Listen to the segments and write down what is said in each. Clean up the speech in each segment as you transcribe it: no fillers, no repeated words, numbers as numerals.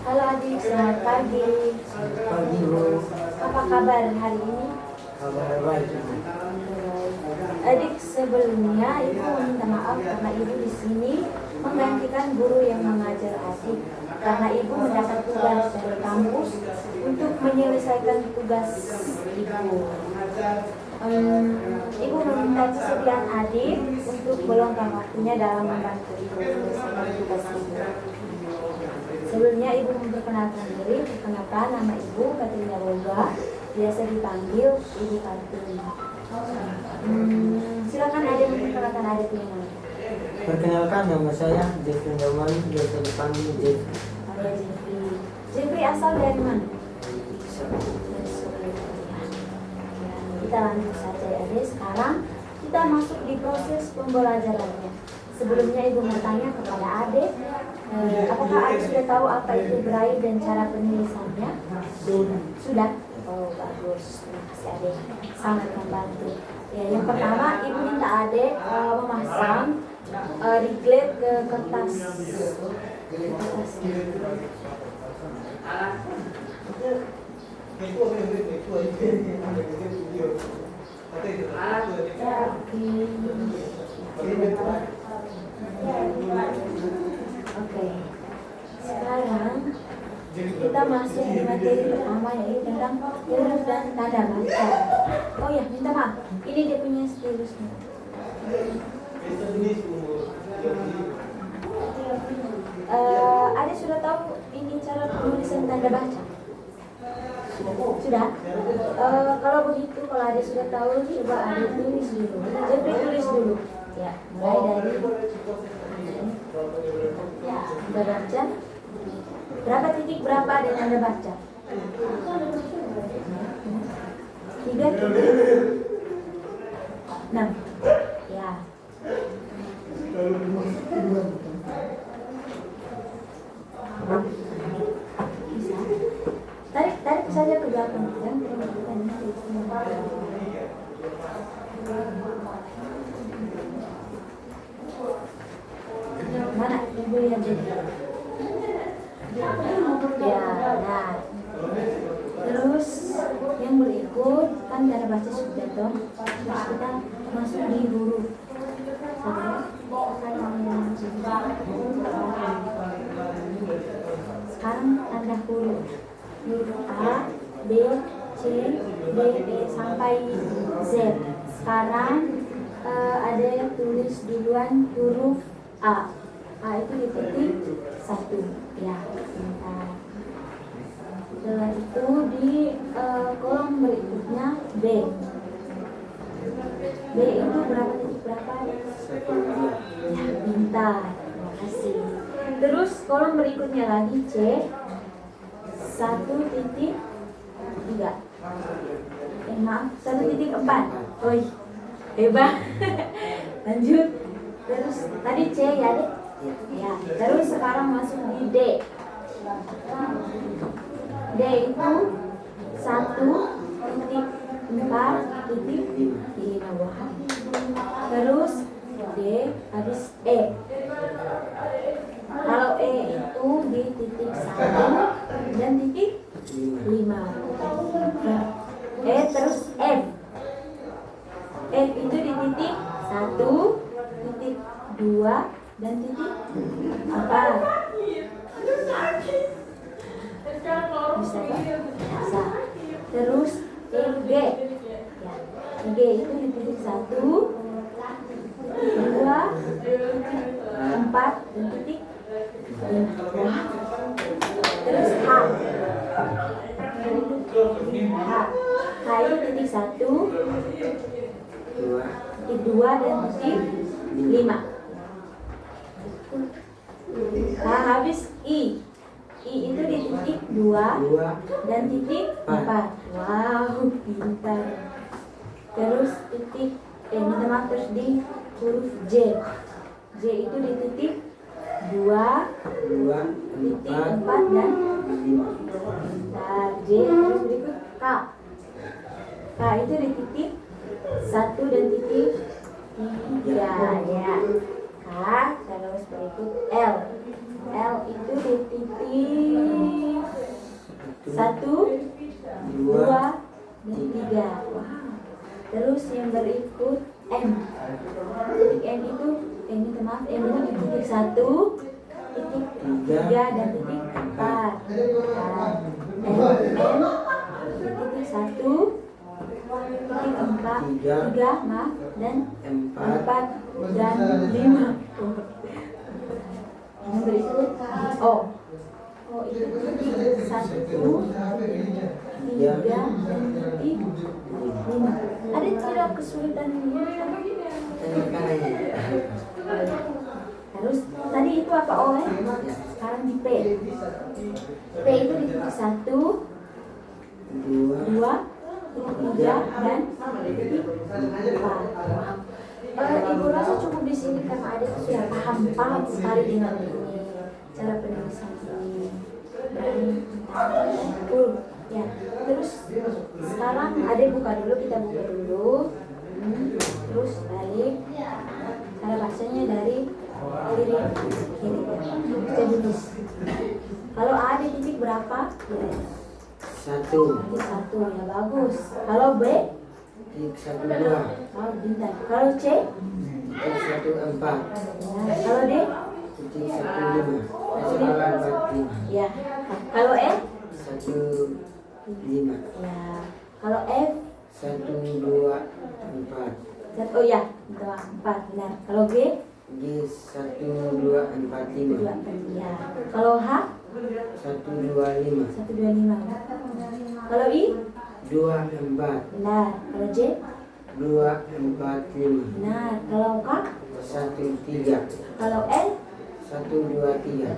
Halo adik, selamat pagi. Pagi Bu. Apa kabar hari ini? Kabar baik. Adik, sebelumnya ibu minta maaf karena ibu di sini menggantikan guru yang mengajar adik karena ibu mendapat tugas dari kampus untuk menyelesaikan tugas ibu. Ibu meminta kesediaan adik untuk meluangkan waktunya dalam membantu ibu menyelesaikan tugas ibu. Sebelumnya ibu memperkenalkan diri. Perkenalkan, nama ibu Katrina Boga, biasa dipanggil Ibu Kartini. Silakan adik memperkenalkan adik ini. Perkenalkan, nama saya Jeffrey Norman, biasa dipanggil Jeff. Ada Jeffrey asal dari mana? Kita lanjut saja ya adik. Sekarang kita masuk di proses pembelajarannya. Sebelumnya ibu bertanya kepada adik, apakah adik sudah tahu apa itu braille dan cara penulisannya? Sudah? Oh bagus, terima kasih adik, sangat membantu. Ya, yang pertama ibu minta adik memasang riglet ke kertas. Oke, sekarang kita masuk di materi pertama yaitu tentang huruf dan tanda baca. Oh ya, minta maaf, ini dia punya stilusnya. Ada sudah tahu ini cara penulisan tanda baca? Sudah? Kalau begitu, kalau ada sudah tahu, coba ada tulis dulu. Jadi tulis dulu. Ya, mulai dari tanda baca. Berapa titik berapa ada tanda baca? 3 titik 6. Ya. Bisa. Tarik saja ke belakang. Mana ibu yang jadi? Ya, nah. Terus yang berikut kan tanda baca sudah toh. Terus kita masuk di huruf. Sekarang tanda huruf. Huruf A, B, C, D, E sampai Z. Sekarang ada yang tulis duluan huruf A. A itu di titik 1. Ya, sebentar. Setelah itu di kolom berikutnya B. B itu berapa titik berapa? 1. Ya, pintar. Terima kasih. Terus kolom berikutnya lagi C. 1 titik 3. Maaf, 1 titik 4. Oi, hebat. Lanjut. Terus tadi C ya dek? Ya. Terus sekarang masuk di D. D itu 1.4.5. Terus D habis E. Kalau E itu di titik 1 dan titik 5. E terus F. F itu di titik 1, titik 2 dan titik 4. Bisa kan? Bisa. Terus G. Ya. G itu di titik 1, 2, 4 dan titik 5. Terus H. H itu titik 1, titik 2 dan titik 5. Nah, habis I. I itu di titik 2 dan titik 4. Wow, pintar. Terus titik minta maaf, terus di huruf J. J itu di titik 2, titik 4 dan pintar. J. Terus berikut K. K itu di titik 1 dan titik 3 ya. K. Terus berikut L. L itu di titik Terus yang berikut M. Titik M itu M itu titik 1, titik 3 dan titik 4. M titik 1, titik 4, 3 maaf, dan 4 dan 5. Yang berikut O. O itu titik 1, 3 dan titik 5. Ada tidak kesulitan ini? Terus tadi itu apa O ya? Sekarang di P. P itu di titik 1, 2, titik 3 dan titik 4. Ibu rasa cukup di sini karena adik sudah paham sekali dengan ini cara penulisan ini. Ya, terus sekarang adik buka dulu, kita buka dulu. Terus balik. Cara bacanya dari kiri. Kita tulis. Kalau A di titik berapa? Ya. 1. Titik 1 ya bagus. Kalau B? Titik 1, 2. Oh, bintang. Kalau C? Titik 1, 4. Ya. Kalau D? Titik 1, 5. 4, 5. Ya. Kalau E? 1, 5. Ya. Kalau F? 1, 2, 4. Oh ya, 4 benar. Kalau G? G 1, 2, 4, 5. 2, 4 ya. Kalau H? 1, 2, 5. 1, 2, 5. Kalau I? 2, 4. Benar. Kalau J? 2, 4, 5. Benar. Kalau K? 1, 3. Kalau L? 1, 2, 3.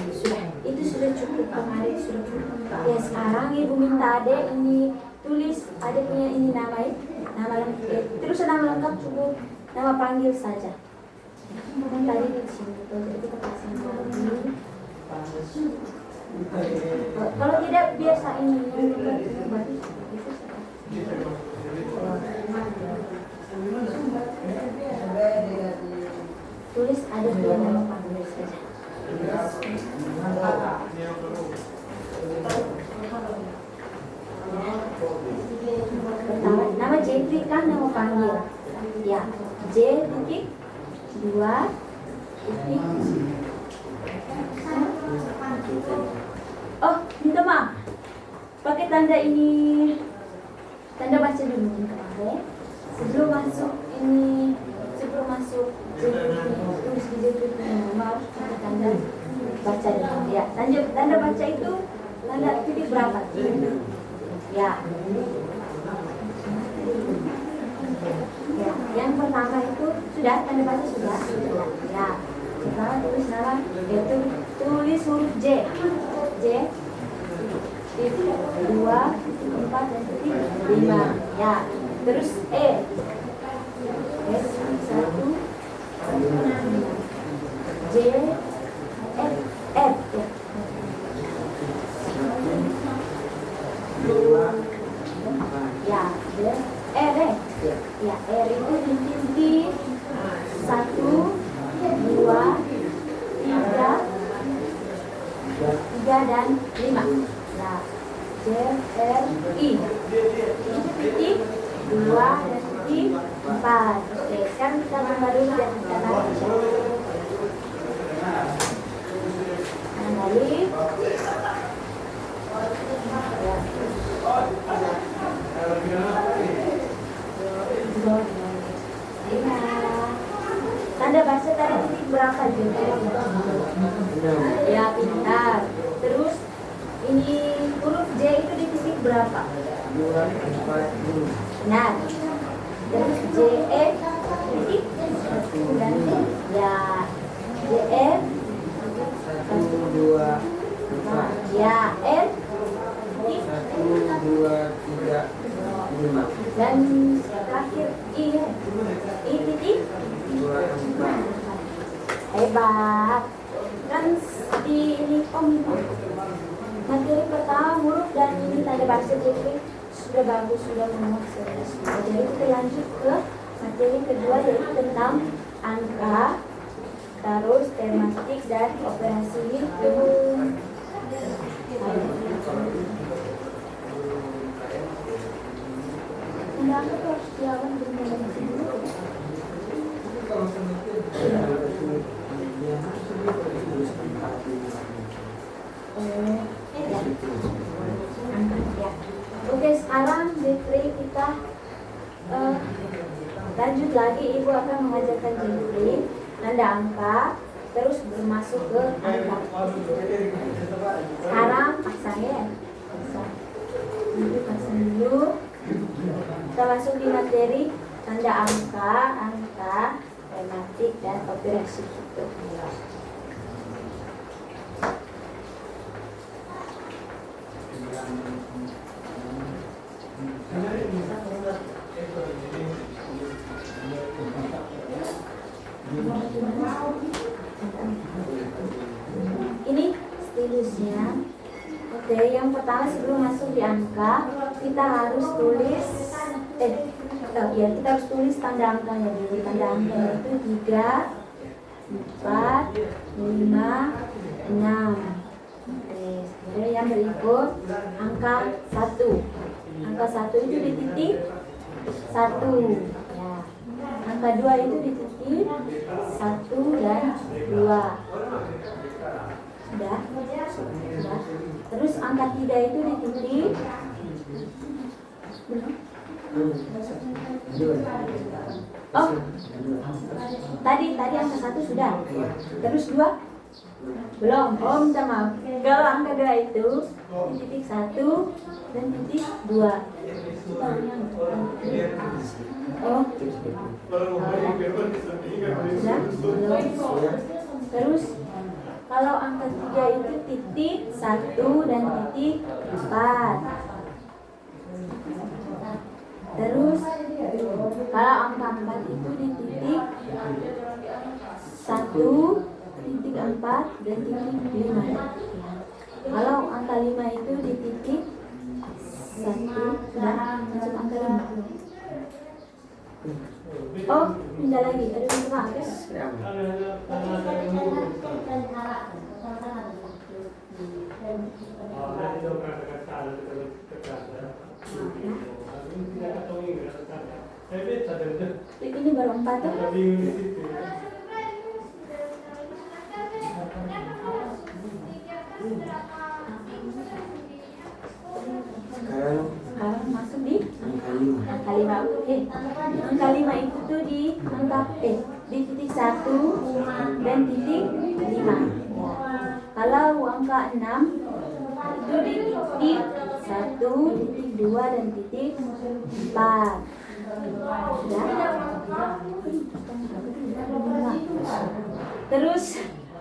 Sudah. Itu sudah cukup kemarin sudah cukup. Ya sekarang ibu minta adek ini tulis adek punya ini nama lengkap. Terus nama lengkap cukup nama panggil saja. Kan tadi di sini tuh, jadi kita kasih lagi. Kalau tidak biasa ini tulis ada dua nama panggil saja. Pertama nama Jeffrey kan nama panggil ya, J titik 2 titik. Oh, minta maaf. Pakai tanda ini, tanda baca dulu minta maaf ya. Sebelum masuk tulis di Jeffrey nomor tanda baca dulu ya. Tanda baca itu tanda titik berapa? Ya. Ya, yang pertama itu sudah tanda baca sudah. Ya. Pertama tulis nama, yaitu tulis huruf J, titik 2, titik 4 dan titik 5. Ya. Terus E, S 1, J, F, ya. 2, 4. Ya, R, ya, R itu di titik 1, 2, 3 dan 5. Ya, J, R, I. Itu titik 2 dan titik 4. Oke, sekarang kita buka dulu dan kita baca. Kanan balik. Tanda baca tadi titik berapa juga? Ya, pintar. Terus ini huruf J itu di titik berapa? 2, 4, 5. Benar. Terus J E titik 1 dan ya J E 1, 2, 4. ya R titik 1, 2, 3, 5. dan terakhir I ya. I titik 2, 4. hebat. Kan di ini materi pertama huruf dan ini tanda baca jadi sudah bagus, sudah menguasai. Jadi kita lanjut ke materi kedua yaitu tentang angka, terus tematik dan operasi hitung. Tanda angka terus Setiawan belum ada di sini. Ya. Oke, sekarang Jeffrey kita lanjut lagi. Ibu akan mengajarkan Jeffrey tanda angka, terus bermasuk ke angka. Sekarang pasang ya. Pasang dulu. Kita masuk di materi tanda angka, tematik dan operasi hitung. Ini stilusnya. Oke, yang pertama sebelum masuk di angka, kita harus tulis kita harus tulis tanda angkanya dulu. Tanda angkanya itu 3, 4, 5, 6. Oke, kemudian yang berikut angka 1. Angka 1 itu di titik 1. Ya. Angka 2 itu di titik 1 dan 2. Sudah? Sudah. Terus angka 3 itu di titik Oh, tadi angka 1 sudah. Terus 2? Belum. Oh, minta maaf. Kalau angka 2 itu di titik 1 dan titik 2. Oh. Sudah? Belum. Terus kalau angka 3 itu titik 1 dan titik 4. Terus kalau angka 4 itu di titik 1, titik 4 dan titik 5. Kalau angka 5 itu di titik 1 dan masuk angka 5. Oh, pindah lagi. Ada minta maaf ya? Ini baru 4 tuh. Sekarang masuk di angka 5. Oke. Angka 5 itu tuh di angka di titik 1 dan titik 5. Kalau angka 6 itu di titik 1, titik 2 dan titik 4. Sudah? Terus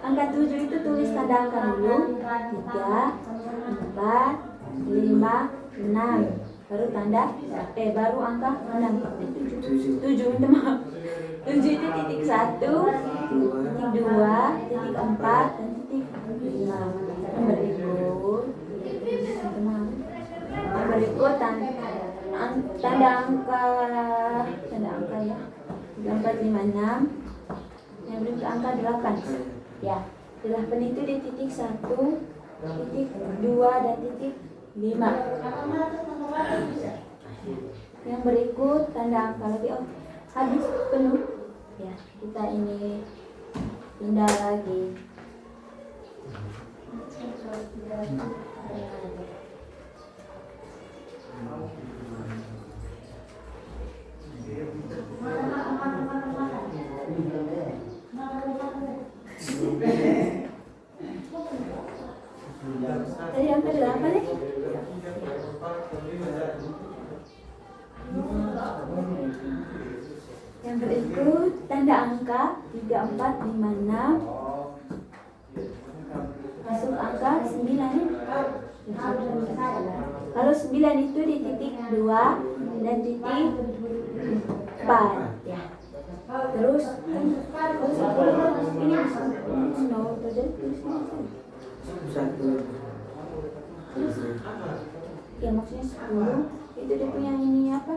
angka 7 itu tulis tanda angka dulu. 3, 4, 5, 6. Baru tanda baru angka 6. 7, minta maaf. 7 itu titik 1, titik 2, titik 4 dan titik 5. Berikut tanda angka ya. 3, 4, 5, 6. Yang berikut angka 8. Ya, 8 itu di titik 1, titik 2 dan titik 5. Yang berikut tanda angka lagi. Oh, habis penuh. Ya, kita ini pindah lagi. Tadi angka 8 nih. Yang berikut tanda angka 3, 4, 5, 6. Masuk angka 9 nih. Kalau 9 itu di titik 2 dan titik 4 ya. Terus ini ya maksudnya 10 itu dia punya ini apa?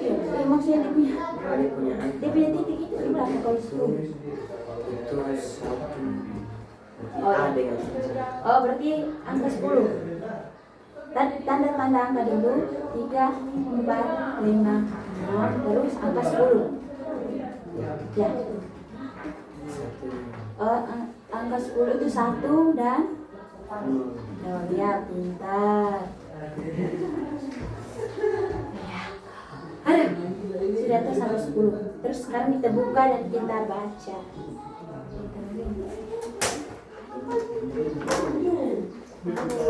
Ya maksudnya dia punya titik itu berapa kalau 10? Itu 1. Oh berarti angka 10. tanda angka dulu 3, 4, 5, 6, terus angka 10. Ya. Angka 10 itu 1 dan oh ya, pintar. Ada sudah atas sampai 10. Terus sekarang kita buka dan kita baca.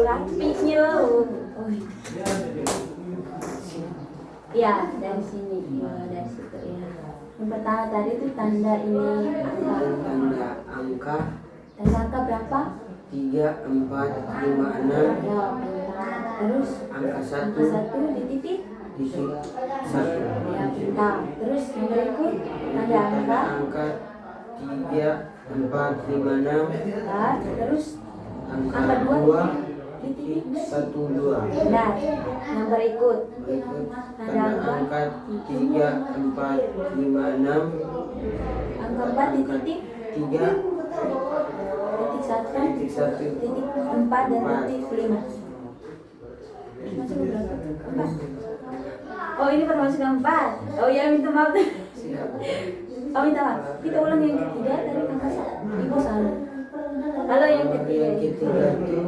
Rapinya. Oh. Ya, dari sini. Dari situ ya. Yang pertama tadi itu tanda ini angka. Tanda angka berapa? 3, 4, 5, 6. Ya, pintar. Terus Angka 1 di titik. di sini 1. Ya, pintar. Terus yang berikut tanda angka. Angka 3, 4, 5, 6. Ya, terus Angka angka 2 2 di titik. 1, 2. Benar. Yang berikut Tanda angka 3, 4, 5, 6. angka 4 di titik. 3, Titik 1, titik 1. titik 4 dan titik 5. Masuk ke berapa? 4. Oh, ini termasuk 4. Oh ya, minta maaf. Oh, minta maaf. Kita ulang yang ketiga dari angka 1. Ibu salah. Kalau yang ketiga Yang ketiga itu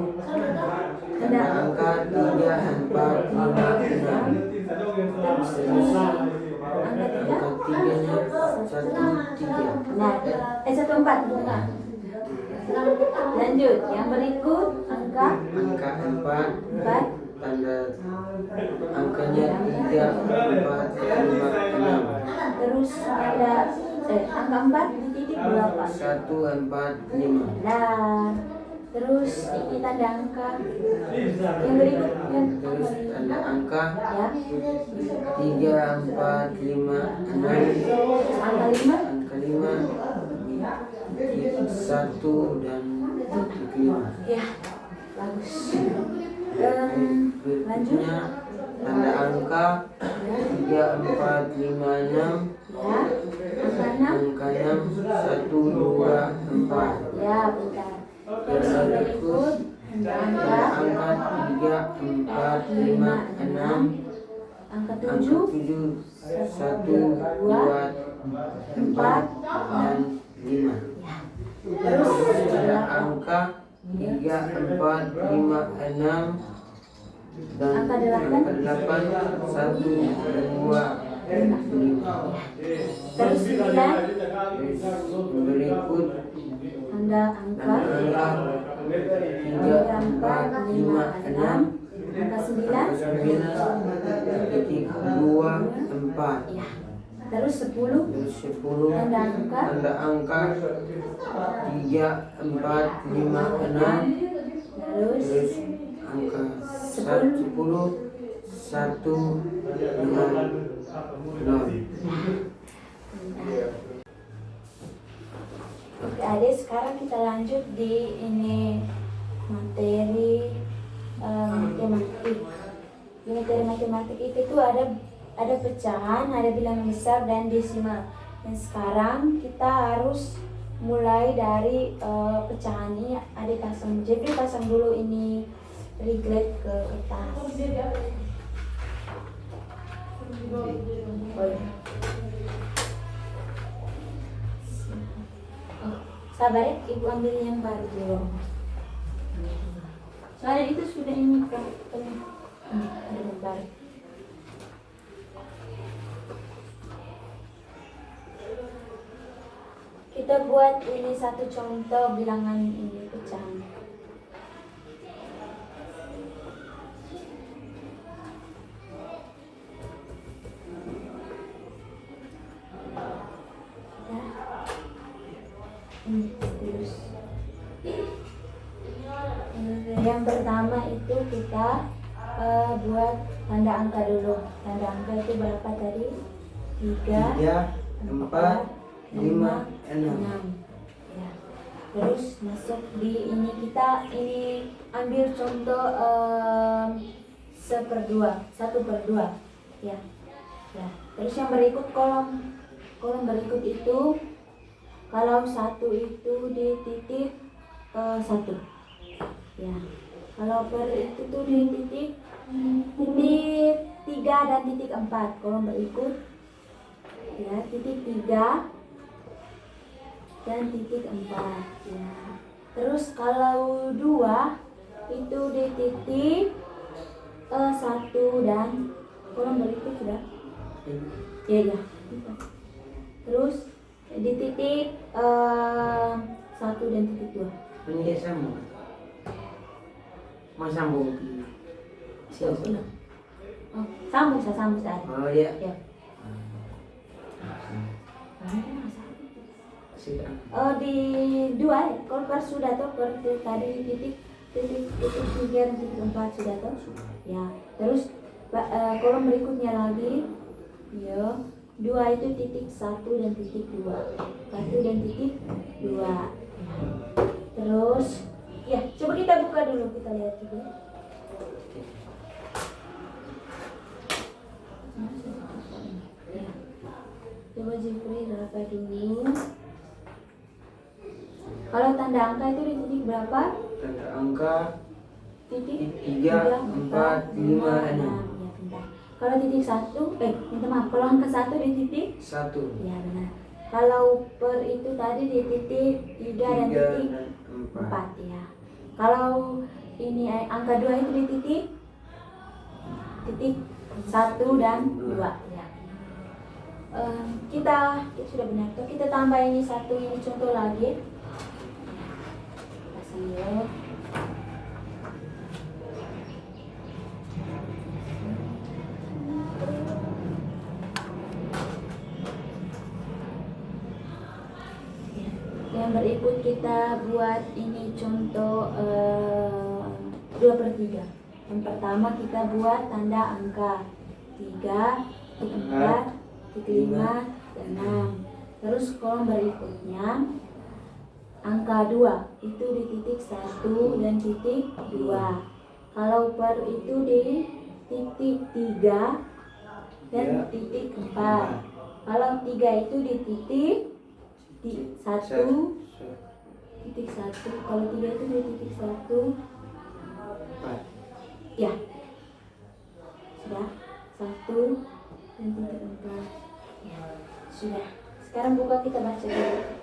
tanda angka 3, 4, 5, 6. terus ini angka 3. Angka 3-nya 1, 3. Nah, 1, 4 bukan. Lanjut, yang berikut angka Angka 4 4. tanda angkanya 3, 4, 5, 6. Terus ada angka 4 di titik berapa? 1, 4, 5. Nah, terus ini tanda angka yang berikut kan Terus tanda angka ya. 3, 4, 5, 6. Angka 5. Angka 5 titik 1 dan titik 5. Ya, bagus. Lanjut. Berikutnya tanda angka 3, 4, 5, 6. Ya, angka 6. Angka 6 1, 2, 4. Ya, bentar. Terus yang berikut Tanda angka angka 3, 4, 5, 6. angka Angka 7. 7 1, 2, 4 dan 5. Terus Tanda angka 3, 4, 5, 6 dan Angka 8. angka 8 1, 2, 5. Terus 9. Berikut Tanda angka tanda angka 3, 4, 5, 6. angka 9. 9 titik 2, 4. Ya. Terus 10. Terus 10 tanda angka 3, 4, 5, 6. Terus Terus angka 10 1 dengan 0. Oke, adik, sekarang kita lanjut di ini materi matematik. Di materi matematik itu tuh ada pecahan, ada bilangan besar dan desimal. Dan sekarang kita harus mulai dari pecahan ini. Adik pasang, jadi pasang dulu ini reglet ke kertas. Oh, iya. Sabar ya, ibu ambil yang baru dulu. Soalnya itu sudah ini kan ada yang baru. Kita buat ini satu contoh bilangan ini pecahan. Terus yang pertama itu kita buat tanda angka dulu. Tanda angka itu berapa tadi? 3, 4, 5, 6. 6. Ya. Terus masuk di ini, kita ini ambil contoh 1/2 ya. Ya. Terus yang berikut kolom berikut itu kalau 1 itu di titik 1 ya. Kalau per itu tuh di titik 3 dan titik 4. Kolom berikut ya, titik 3 dan titik 4 ya. Terus kalau 2 itu di titik 1 dan kolom berikut sudah ya ya. Terus di titik 1 dan titik 2. Ini dia sambung. Mau sambung? Udah. Oh, sambung saya. Oh iya. Ya. Sudah. Di 2 ya. Kalau per sudah tuh per tadi titik 3 dan titik 4 sudah tuh. Ya. Terus kolom berikutnya lagi. Ya. 2 itu titik 1 dan titik 2. 1 dan titik 2. Terus ya, coba kita buka dulu, kita lihat juga. Ya. Coba Jeffrey berapa dulu. Kalau tanda angka itu di titik berapa? Tanda angka Titik 3, 4, 5, 6. Ya, bentar. Kalau titik 1, minta maaf, kalau angka 1 di titik 1. ya benar. Kalau per itu tadi di titik 3 dan titik 4 ya. Kalau ini angka 2 itu di titik 1 dan 2 ya. Kita sudah benar tuh. Kita tambah ini satu, ini contoh lagi. Sambil yang berikut kita buat ini contoh 2/3. Yang pertama kita buat tanda angka 3, 4, 5, dan 6. Terus kolom berikutnya angka 2 itu di titik 1 dan titik 2. Kalau per itu di titik 3 dan titik 4. Kalau 3 itu di titik 1 titik 1. Kalau 3 itu di titik 1 ya. Sudah 1 dan titik 4 ya. Sudah. Sekarang buka, kita baca dulu.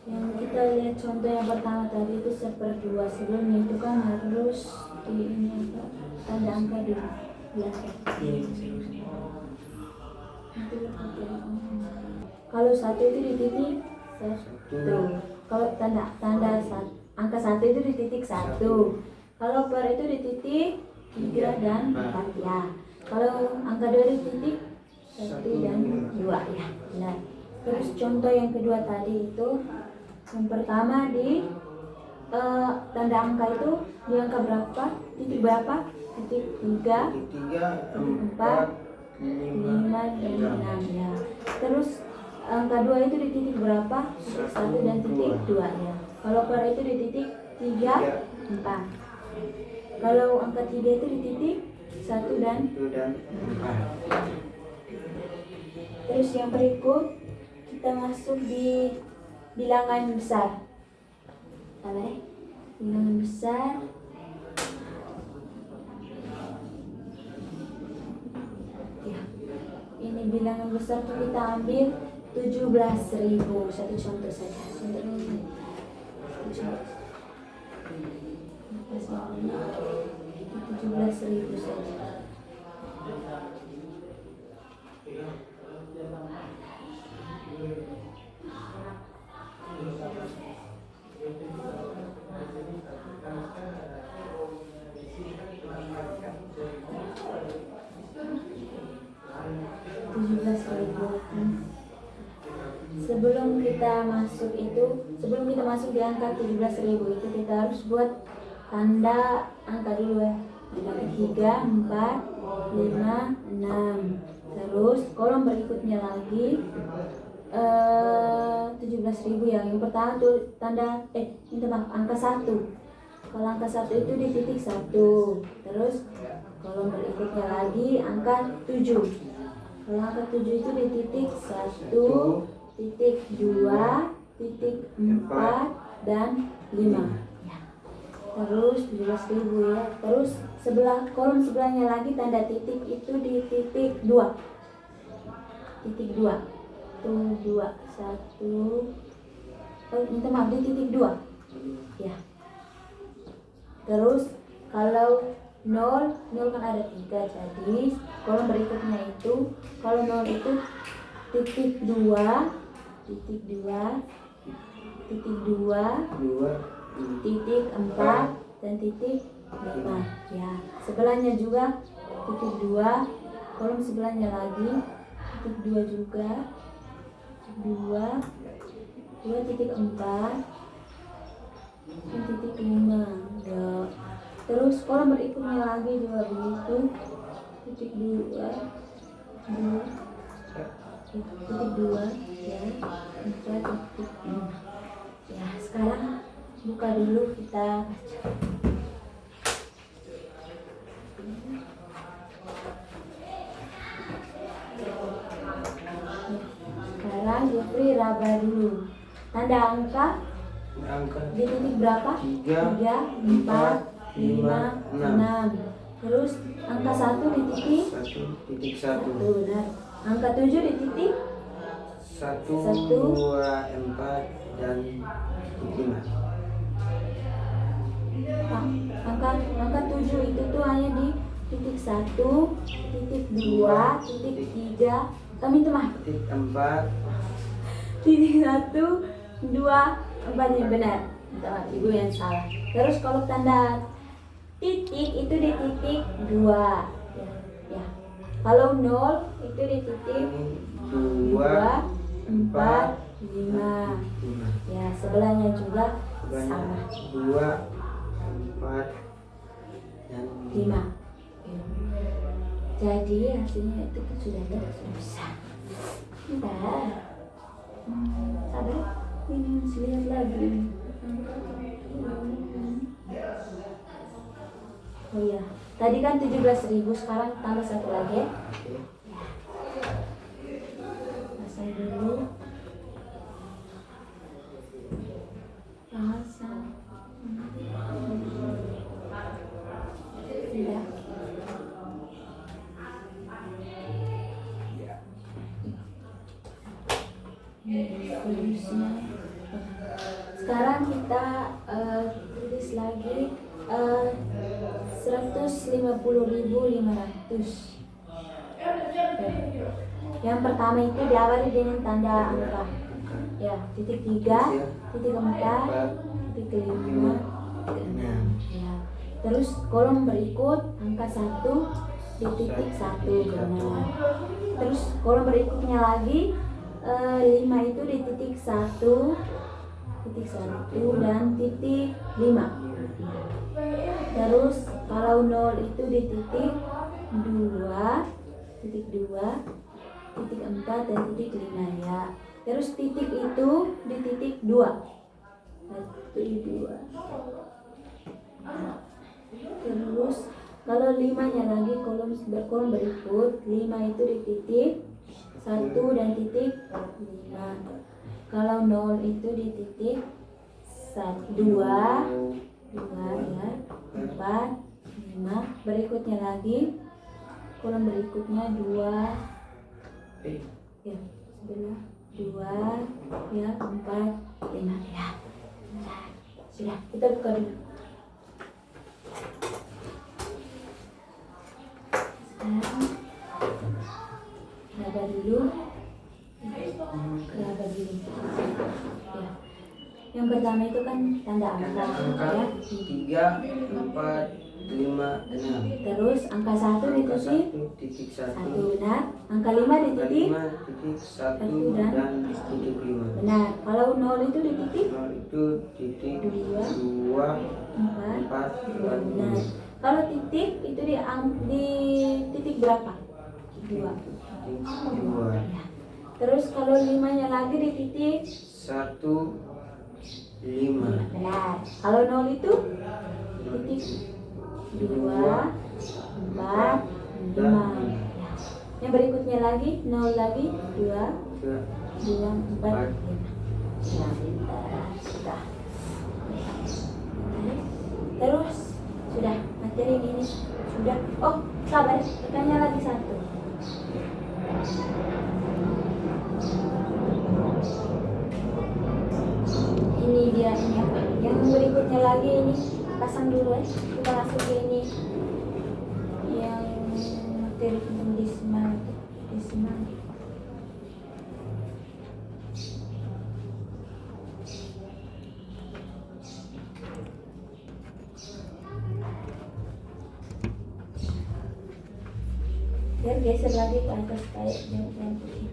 Yang kita lihat contoh yang pertama tadi itu 1/2. Sebelumnya itu kan harus di ini apa, tanda angka dulu. Kalau 1 itu di titik 1. Kalau tanda angka 1 itu di titik 1. Kalau per itu di titik 3 dan 4 ya. Kalau angka 2 di titik 1 dan 2 ya. Nah, terus contoh yang kedua tadi itu yang pertama di tanda angka itu di angka berapa? Titik berapa? Titik 3, titik 4, 5, dan 6 ya. Terus angka 2 itu di titik berapa? Titik 1 dan titik 2 ya. Kalau per itu di titik 3, 4. Kalau angka 3 itu di titik 1 dan 4. Terus yang berikut kita masuk di bilangan besar. Apa ya? Bilangan besar. Ya. Ini bilangan besar tuh kita ambil 17.000. Satu contoh saja. 17.000 saja. Sebelum kita masuk di angka 17.000 itu kita harus buat tanda angka dulu ya. Tanda 3, 4, 5, 6. Terus kolom berikutnya lagi 17.000 ya. Yang pertama tuh tanda angka 1. Kalau angka 1 itu di titik 1. Terus kolom berikutnya lagi angka 7. Kalau angka 7 itu di titik 1, titik 2, titik 4 dan 5. Ya. Terus 17.000 ya. Terus kolom sebelahnya lagi tanda titik itu di titik 2. Titik 2. Tuh 2 1. Minta maaf di titik 2. Ya. Terus kalau 0 kan ada 3, jadi kolom berikutnya itu kalau 0 itu titik 2, titik 2, titik 2, titik 4 dan titik 5. Ya, sebelahnya juga titik 2, kolom sebelahnya lagi titik 2 juga, 2 titik 4 dan titik 5. Ya. Terus kolom berikutnya lagi juga begitu, titik 2, titik 2 ya, 4 titik 5. Ya, sekarang buka dulu kita baca. Sekarang Jeffrey raba dulu. Tanda angka di titik berapa? 3, 4, 5, 6. Terus angka 1 di titik 1. Benar. Angka 7 di titik 1, 2, 4 dan 5. Angka 7 itu tuh hanya di titik 1, titik 2, titik 3. Kami itu mah Titik 4. titik 1, 2, 4 yang benar. Ibu yang salah. Terus kalau tanda titik itu di titik 2. Ya. Kalau 0 itu di titik 2, 4, 5. Ya, sebelahnya juga sama. 2, 4 dan 5. Jadi hasilnya itu kan sudah bisa. Udah. Sabar. Ini masih lihat lagi. Oh iya, tadi kan 17.000, sekarang tambah satu lagi ya. Pasang dulu. Pasang. Tidak. Sekarang kita tulis lagi 150.500. Yang pertama itu diawali dengan tanda angka. Ya, titik 3, titik 4, titik 5, titik 6. Ya. Terus kolom berikut angka 1 di titik 1, benar. Terus kolom berikutnya lagi 5 itu di titik 1, titik 1 dan titik 5. Terus kalau 0 itu di titik 2, titik 2, titik 4 dan titik 5 ya. Terus titik itu di titik 2. 1, 2. Terus kalau 5-nya lagi kolom berikut, 5 itu di titik 1 dan titik 5. Kalau 0 itu di titik 2, 2 ya, 4, 5. Berikutnya lagi kolom berikutnya 2 ya, sebelah 2 ya, 4, 5 ya. Sudah, kita buka dulu. Sekarang raba dulu. Ya. Yang pertama itu kan tanda angka ya. 3, 4, 5, 6. Terus angka 1 di titik 1. 1, benar. Angka 5 di titik 1 dan titik 5. benar. Kalau 0 itu di titik 0 itu titik 2, 4, 4, benar. Kalau titik itu di titik berapa? 2. Ya. Terus kalau 5-nya lagi di titik 1, 5. benar. Kalau 0 itu titik 2, 4, 5. Ya. Yang berikutnya lagi 0 lagi 2, 2, 4, 5. Ya, pintar. Sudah. Terus sudah materi ini sudah. Oh, sabar, bertanya lagi satu. Ini dia ini apa? Yang berikutnya lagi ini pasang dulu ya. Kita masuk ke ini yang materi tentang desimal. Biar geser lagi ke atas kayak yang putih.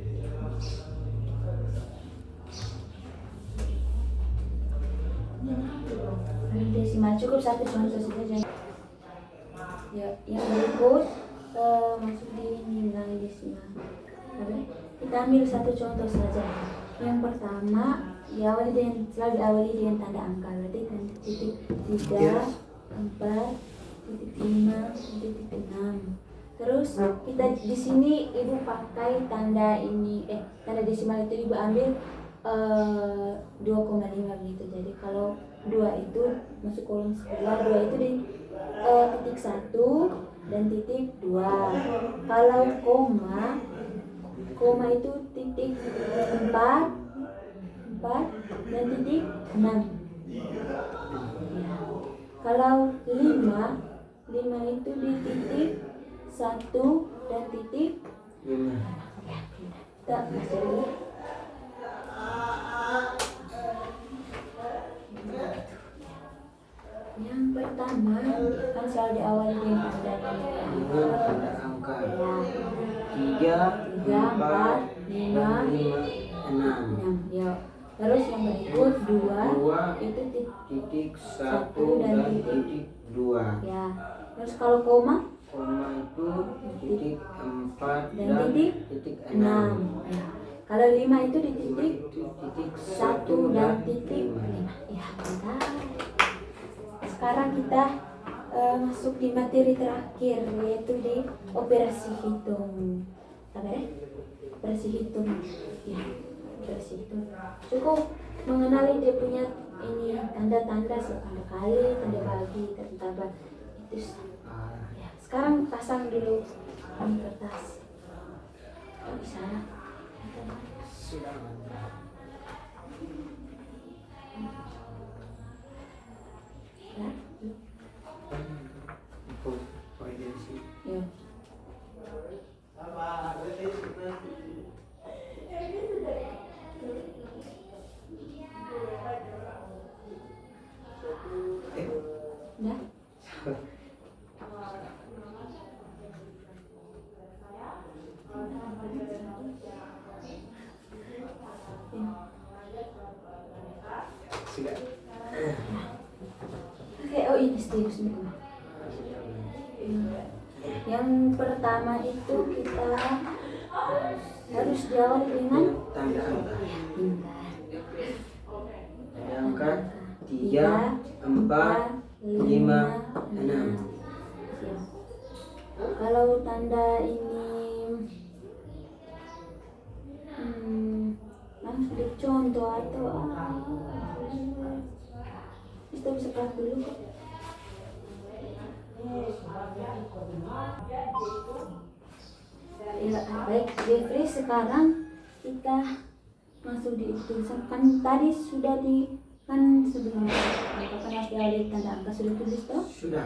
Desimal cukup satu contoh saja. Ya, yang berikut masuk di nilai desimal. Oke, kita ambil satu contoh saja. Yang pertama selalu diawali dengan tanda angka, berarti titik 3, 4, titik 5, titik 6. Terus kita di sini ibu pakai tanda ini tanda desimal itu ibu ambil 2,5 gitu. Jadi kalau 2 itu masuk kolom sebelah, 2 itu di titik 1 dan titik 2. Kalau koma itu titik 4 dan titik 6. Ya. Kalau 5 itu di titik 1 dan titik 5. Kita masuk dulu. Yang pertama kan selalu diawali dengan tanda angka. Ya. 3, 4, 5, 6. Ya. Terus yang berikut 2 itu titik 1 dan titik 2. Ya. Terus kalau koma itu titik 4 dan dan titik 6. 6. Ya. Kalau 5 itu di titik 1 dan titik 5. Ya, bentar. Sekarang kita masuk di materi terakhir, yaitu di operasi hitung. Apa ya? Operasi hitung. Ya, operasi hitung. Cukup mengenali dia punya ini tanda-tanda tanda kali, tanda bagi, tanda tambah. Itu ya. Sekarang pasang dulu di kertas. Oh, bisa. Ya. Ya. Udah? Sudah. Oke, oh ini serius nih. Yang pertama itu kita harus diawali dengan tanda angka. Tanda angka 3, 4, 5, 6. Kalau tanda ini langsung contoh atau kita bisa kelas dulu kok. Ya, baik Jeffrey, sekarang kita masuk di tulisan. Kan tadi sudah kan sebelumnya kan harus diawali tanda angka, sudah tulis toh? Sudah.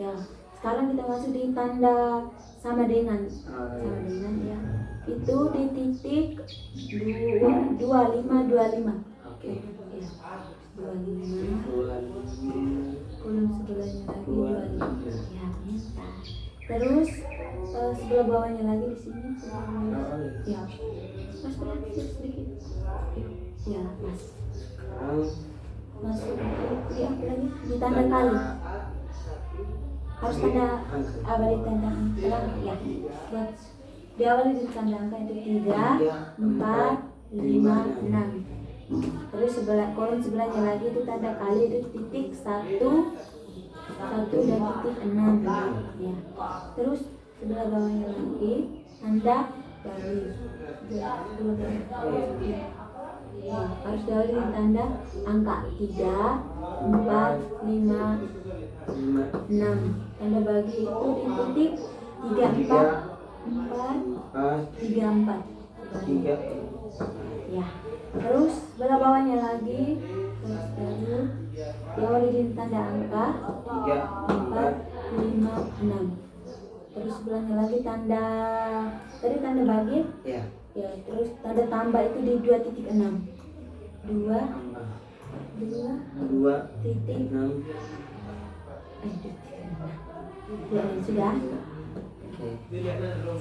Ya, sekarang kita masuk di tanda sama dengan ya. Itu di titik 25. Oke. Ya. 25. Kolom sebelahnya lagi 25. Ya, bentar. Terus sebelah bawahnya lagi di sini. Ya. Mas berarti sedikit. Ya, Mas. Masuk di apa lagi? Di tanda kali. Harus tanda awali tanda angka ya. Buat diawali di tanda angka itu 3, 4, 5, 6. Terus kolom sebelahnya lagi itu tanda kali, itu titik 1 dan titik 6 ya. Terus sebelah bawahnya lagi tanda Dari ya, harus diawali dengan tanda angka 3, 4, 5, 6. Tanda bagi itu di titik 3, 4, 3, 4. Ya, terus belah bawahnya lagi terus diawali dengan tanda angka 3, 4, 5, 6. Terus sebelahnya lagi tanda bagi Ya. ya, terus tanda tambah itu di 2.6. 2 titik 6. Ya, sudah. Oke.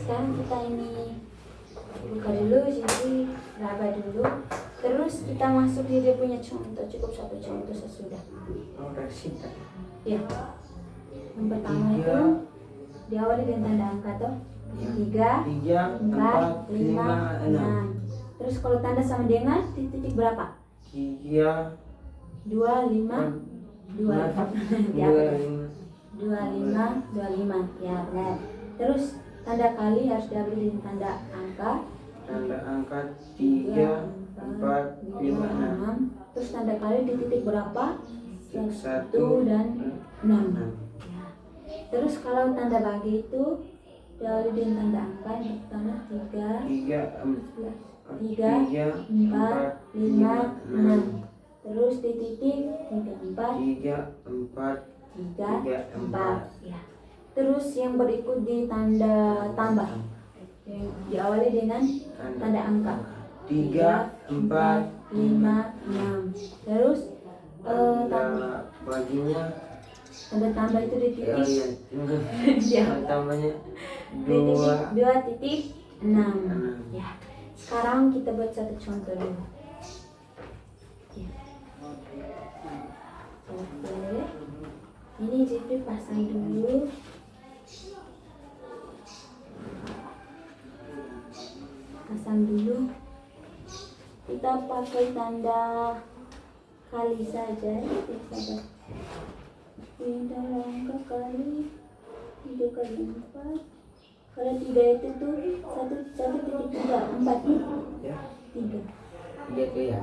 Sekarang kita ini buka dulu, jadi raba dulu. Terus kita masuk di dia punya contoh, cukup satu contoh sesudah. Oh, resit. Ya. Yang pertama itu diawali dengan tanda angka toh. 3, 4, 5, 6. Terus kalau tanda sama dengan di titik berapa? 3, 2, 5, 2, 25. Ya, benar. Terus tanda kali harus diawali dengan tanda angka. Tanda angka 3, 4, 5, 6. Terus tanda kali di titik berapa? 1 1 dan 6. 6. Ya. Terus kalau tanda bagi itu diawali dengan tanda angka yang pertama 3, 4, 5, 6. Terus di titik 3, 4, 4. Ya. Terus yang berikut di tanda tambah yang diawali dengan tanda angka 3, 4, 5, 6. Terus tanda baginya tanda tambah itu di titik tambahnya di titik 2.6. 6. Ya. Sekarang kita buat satu contoh dulu. Ya. Oke. Ini Jeffrey pasang dulu. Kita pakai tanda kali saja ya, sahabat. Tanda angka kali 3 kali 4. Kalau 3 itu tuh 1.3, 4 nih. Ya. 3. Dia ke ya.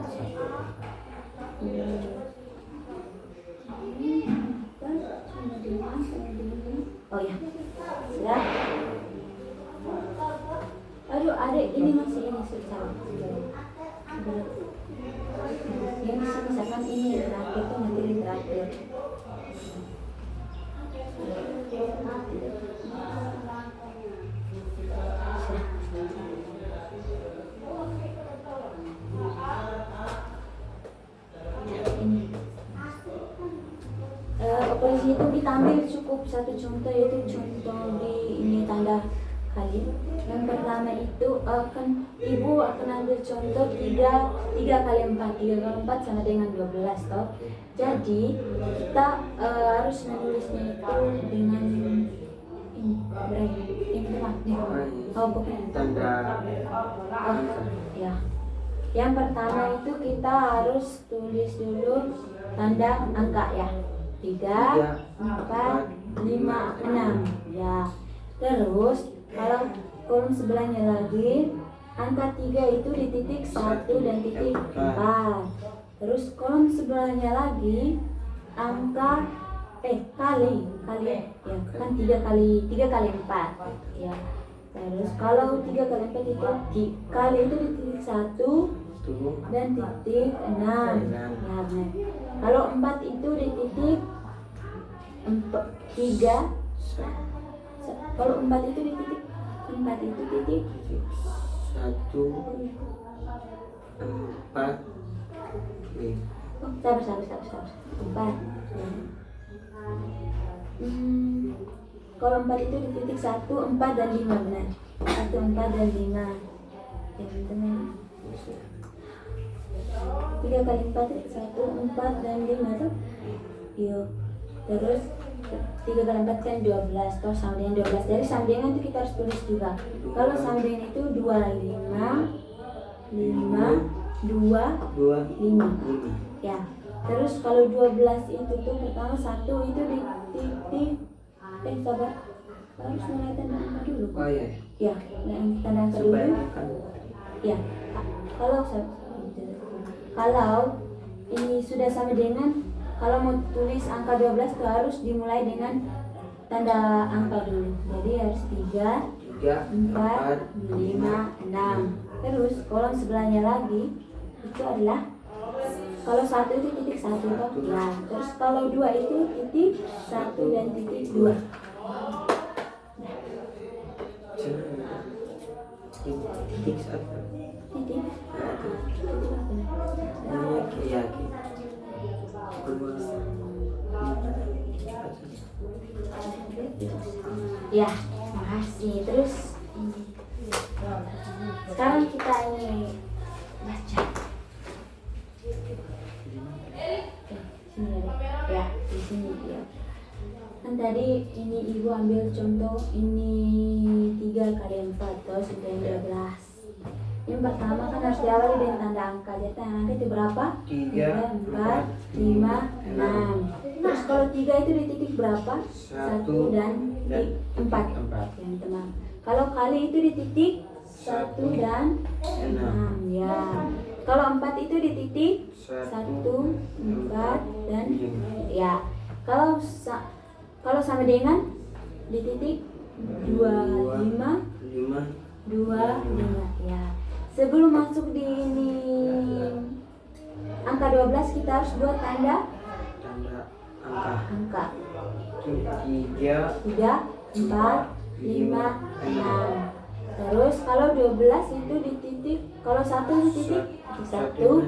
Oh ya, sudah. Aduh, adek ini masih ini susah. Yang bisa misalkan ini terakhir tuh nanti di terakhir. Operasi itu kita ambil cukup satu contoh, yaitu contoh di ini tanda kali. Yang pertama itu ibu akan ambil contoh 3 kali 4. 3 kali 4 sama dengan 12 toh. Jadi kita harus menulisnya itu dengan ini berapa? Ini berapa? Oh, bukan. Tanda Ya. Yang pertama itu kita harus tulis dulu tanda angka ya. 3, 4, 5, 6. Ya. Terus kalau kolom sebelahnya lagi angka 3 itu di titik 1 dan titik 4. Terus kolom sebelahnya lagi angka kali ya, kan 3 kali 4 ya. Terus kalau 3 kali 4 itu kali itu di titik 1 dan titik 6 ya, benar. Kalau 4 itu di titik 3. Kalau 4 itu di titik 1, 4, 5. Sabar. 4. Kalau 4 itu di titik 1, 4 dan 5, benar. 1, 4 dan 5. Ya, teman. 3 kali 4 1, 4 dan 5 tuh. Yuk. Terus 3 kali 4 kan 12 toh, sama dengan 12. Jadi sama dengan itu kita harus tulis juga. Kalau sama dengan itu 25 2 5. Ya. Terus kalau 12 itu tuh pertama 1 itu di titik sabar. harus mulai tanda angka dulu. Oh iya. Ya, tanda angka dulu. Supaya kan Ya, kalau ini sudah sama dengan, kalau mau tulis angka 12 itu harus dimulai dengan tanda angka dulu. Jadi harus 3, 4, 5, 6. Terus kolom sebelahnya lagi itu adalah, kalau 1 itu titik 1 toh? Ya. Terus kalau 2 itu titik 1 dan titik 2. titik satu. Titik. Iya. Ya, makasih. Terus ini. Sekarang kita ini baca. Sini ya, di sini ya. Kan tadi ini ibu ambil contoh ini 3 kali 4 terus sudah 12. Yang pertama kan harus diawali dengan tanda angka. Jadi tanda angka itu berapa? 3, 4, 5, 6. Terus kalau 3 itu di titik berapa? 1 dan 4. Yang teman. Kalau kali itu di titik 1 dan 6. Ya. Kalau 4 itu di titik 1, 4 dan ya. Kalau sama dengan di titik 25, 25 ya. Sebelum masuk di ini angka 12 kita harus buat tanda angka. 3, 4, 5, 6. Terus kalau 12 itu di titik, kalau 1 di titik 1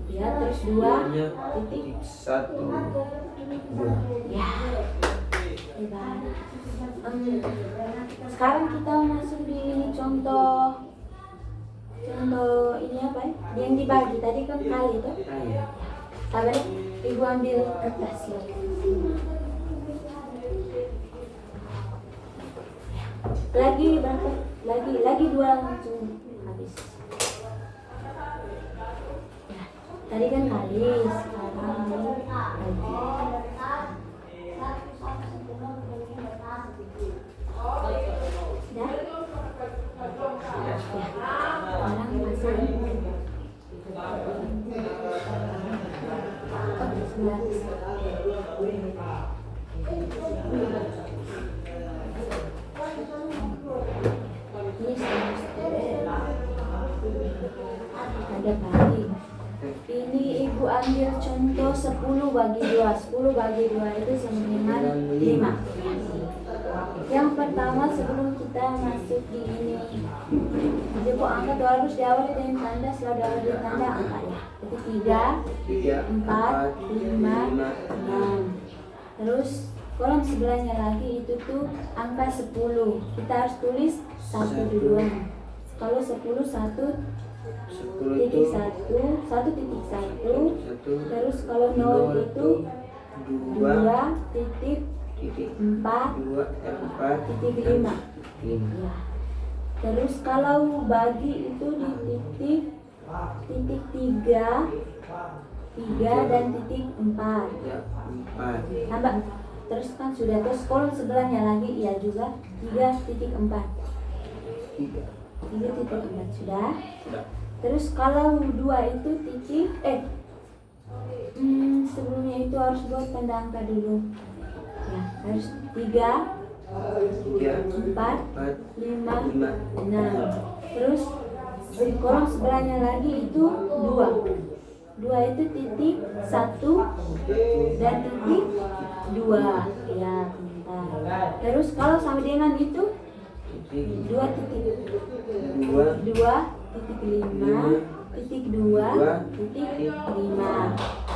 ya, terus 2 titik 1, 2 ya. Hebat. Sekarang kita masuk di ini contoh ini apa ya? Yang dibagi tadi kan kali itu. Sabar ya, ibu ambil kertas ya. Lagi berapa? Lagi 2 langsung habis. Ya, tadi kan kali, sekarang lagi. Sudah? Ya. Sekarang pasang. Ada bagi. Ini ibu ambil contoh 10 bagi 2. 10 bagi 2 itu sama dengan 5. Yang pertama sebelum kita masuk di ini, jadi angka itu harus diawali dengan tanda, selalu diawali dengan tanda angka ya. Jadi 3, 4, 5, 6. Terus kolom sebelahnya lagi itu tuh angka 10. Kita harus tulis 1 duluan. Kalau 10 titik 1. Terus kalau 0 itu 2 titik 4 titik 5. Ya. Terus kalau bagi itu di titik 3 dan titik 4. Tambah. Terus kan sudah, terus kolom sebelahnya lagi ya juga 3 titik 4. 3 titik 4 sudah. Terus kalau 2 itu titik sebelumnya itu harus buat tanda angka dulu. Ya, harus 3, 4, 5, 6. Terus kolom sebelahnya lagi itu 2. 2 itu titik 1 dan titik 2. Ya, bentar. Terus kalau sama dengan itu 2 titik 5 titik 5.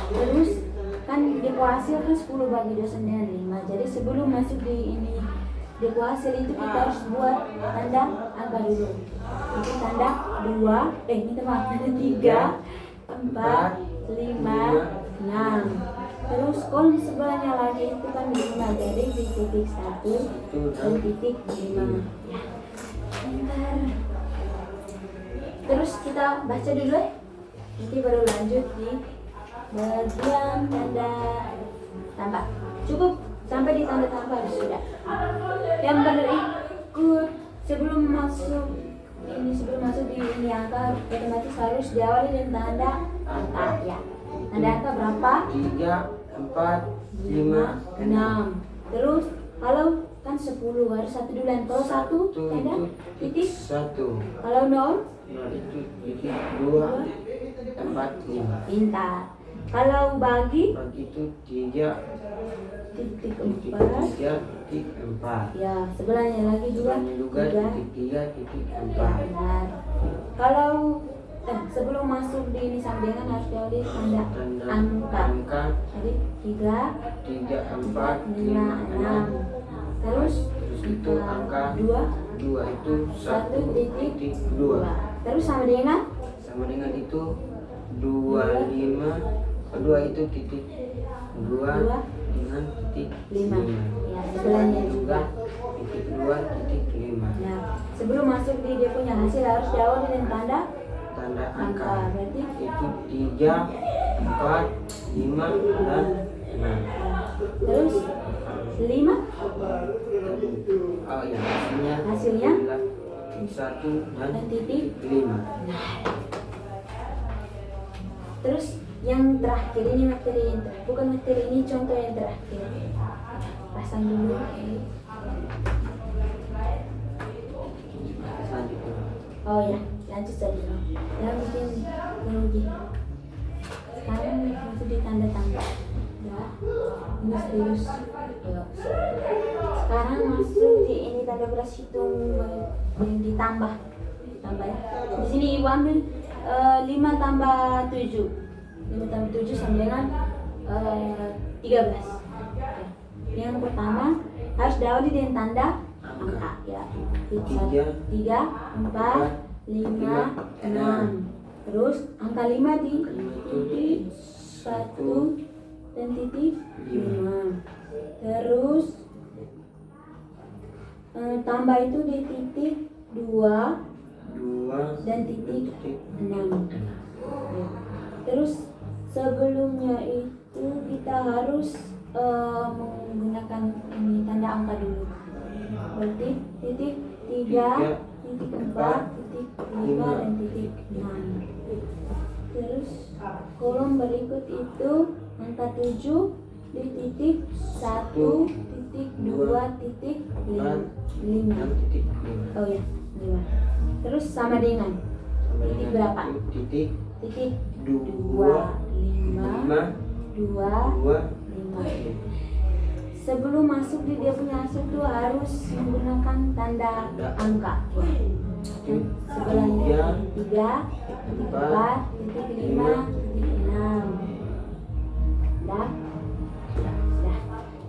Terus kan depo hasil kan 10 bagi 2 sama dengan 5. Jadi sebelum masuk di ini depo hasil itu kita harus buat tanda angka dulu. Itu tanda 2, tanda 3, 4, 5, 6. Terus kolom sebelahnya lagi itu kan 5, jadi di titik 1 dan titik 5. Ya. Bentar. Terus kita baca dulu ya. Nanti baru lanjut di bagian tanda tambah. Cukup sampai di tanda tambah sudah. Yang benar ikut sebelum masuk di ini angka otomatis harus diawali dengan tanda angka ya. Tanda angka berapa? 3, 4, 5, 6. Terus kalau kan 10 harus satu duluan. Kalau 1 tanda titik 1. kalau 0 itu titik 2, 4, 5. pintar. Kalau bagi itu 3, titik titik 4 3, titik 4. ya, sebelahnya lagi juga juga 3 titik 3, titik ya, 4. benar. Kalau sebelum masuk di ini sama dengan harus diawali tanda angka. Jadi 3, 4, 5, 6. Terus itu angka 2 itu 1 titik 2. 2. Terus sama dengan itu 25. 2 itu titik 2 dengan titik 5 5. ya, sebelahnya juga. Titik 2, titik 5. Nah, sebelum masuk di dia punya hasil harus diawali dengan tanda Angka. Berarti Itu 3, 4, 5, dan 6. terus 5 Oh ya, hasilnya 1 dan titik 5. Terus yang terakhir ini materi yang terakhir, bukan materi ini contoh yang terakhir. Pasang dulu. Selanjutnya. Oh ya, lanjut saja. Yang bikin rugi. Sekarang masuk di tanda tambah. Ya, ini serius. Ya. Sekarang masuk di ini tanda beras hitung yang ditambah. Tambah ya. Di sini ibu ambil 5 tambah 7. 5 tambah 7 sama dengan 13. Ya. Yang pertama harus diawali dengan tanda angka ya. 3, 4, 5, 6. Terus angka 5 di titik 1 dan titik 5. Terus tambah itu di titik 2 dan titik 6. Terus sebelumnya itu kita harus menggunakan ini tanda angka dulu. Berarti titik 3, titik 4, titik 5 dan titik 6. Terus kolom berikut itu angka 7 di titik 1, titik 2, titik 5. Oh ya, 5. Terus sama dengan titik berapa? Titik 2, 5, 5. Sebelum masuk di dia punya hasil itu harus menggunakan tanda angka. Sebelahnya 3, 4, titik 5, titik 6. Dah.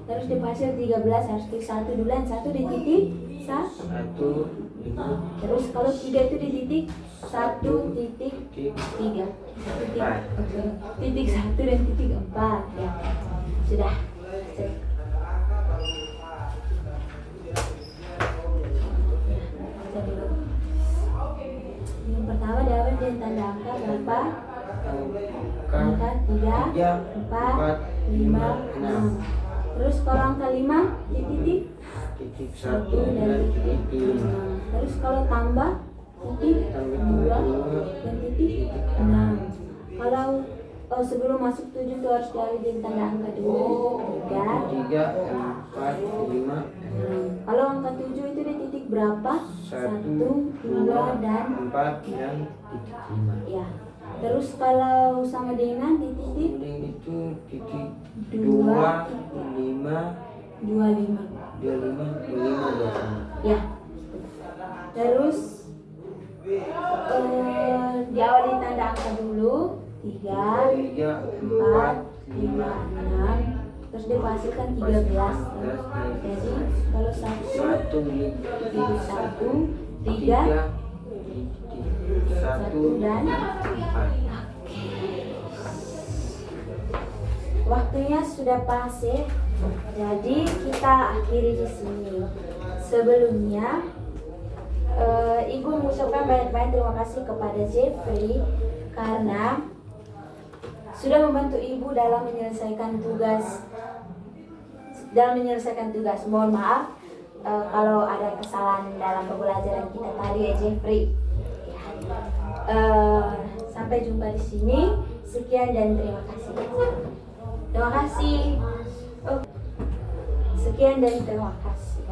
Terus di hasil 13 harus klik 1 duluan, 1 di titik 1. Terus kalau 3 itu di titik 1 titik 3. Titik 1 dan titik 4 ya. Sudah. Yang pertama diawali dengan tanda angka berapa? Angka 3, 4, 5, 6. Terus kalau angka 5 di titik 1 dan titik 5. Terus kalau tambah titik 2 dan titik 6. Kalau sebelum masuk 7 itu harus diawali dengan tanda angka dulu. 3, 4, 5. Kalau angka 7 itu di titik berapa? 1, 2 dan 4 dan titik 5. ya. Terus kalau sama dengan di titik itu titik 2, 5, 25. 25. Ya. Terus diawali tanda angka dulu. 3, 4, 5, 6. Terus dihasilkan 13. Jadi kalau 1 di titik 1, 3, 1 dan 4. Waktunya sudah pas ya. Jadi kita akhiri di sini. Sebelumnya Ibu mengucapkan banyak-banyak terima kasih kepada Jeffrey karena sudah membantu Ibu dalam menyelesaikan tugas dalam menyelesaikan tugas. Mohon maaf kalau ada kesalahan dalam pembelajaran kita tadi ya Jeffrey. Ya. Sampai jumpa di sini. Sekian dan terima kasih. Terima kasih. Oh. Sekian dan terima kasih.